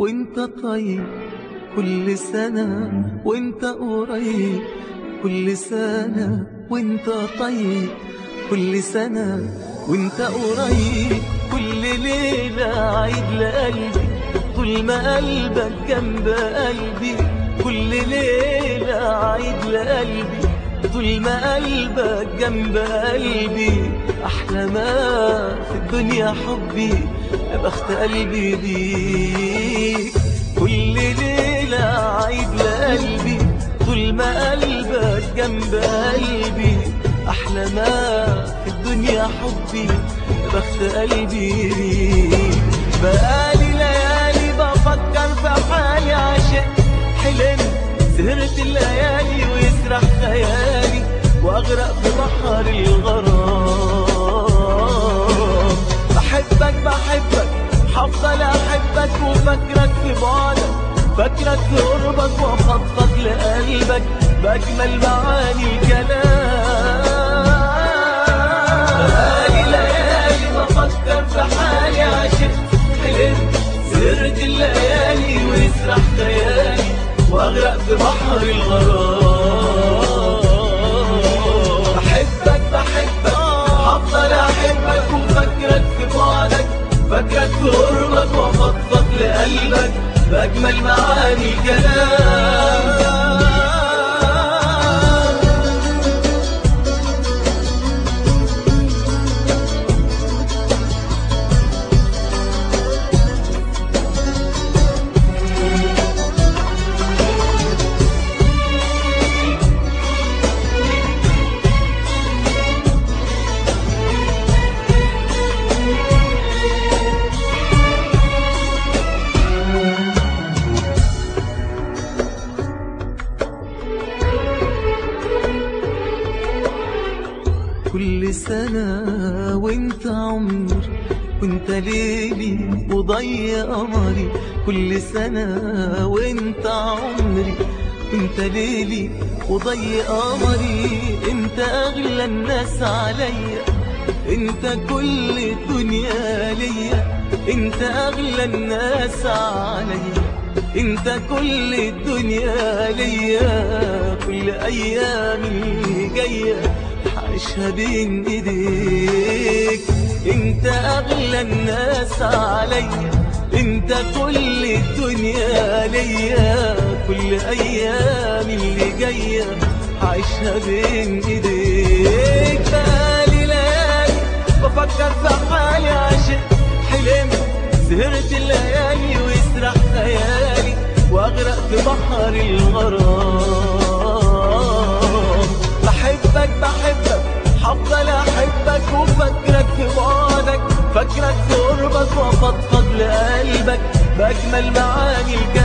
وانت طيب، كل سنة وانت قريب، كل سنة وانت طيب، كل سنة وانت قريب. كل ليلة عيد لقلبي طول ما قلبك جنب قلبي، كل ليلة عيد لقلبي طول ما قلبك جنب قلبي. أحلى ما في الدنيا حبي، يا بخت قلبي بيك. كل ليلة عيد لقلبي طول ما قلبك جنب قلبي. أحلى ما في الدنيا حبي، يا بخت قلبي بيك. بقالي ليالي بفكر في حالي، عشان حلمت سهرت الليالي ويسرح خيالي واغرق في بحر الغرام. بحبك بحبك هفضل احبك، وفاكرك في بعدك، فاكرك في قربك، وافضفض لقلبك باجمل معاني الكلام. بقالي ليالي بفكر في حالي، عشان حلمت سهرت الليالي ويسرح خيالي واغرق في بحر الغرام. بحبك بحبك هفضل احبك، وفاكرك في بعدك، فاكرك في قربك، وافضفض لقلبك باجمل معاني الكلام. كل سنة وانت عمري، وانت ليلي وضي قمري. كل سنة وانت عمري، وانت ليلي وضي قمري. انت اغلى الناس عليا، انت كل الدنيا ليا. انت اغلى الناس عليا، انت كل الدنيا ليا. كل ايامي جايه عيشها بين ايديك. انت اغلى الناس عليا، انت كل الدنيا ليا. كل ايامي اللي جايه عيشها بين ايديك. بقالي ليالي بفكر في حالي، عشان حلمت سهرت الليالي ويسرح خيالي واغرق في بحر الغرام. بحبك بحبك هفضل احبك، وفاكرك في بعدك، فاكرك في قربك، وافضفض لقلبك باجمل معاني الكلام.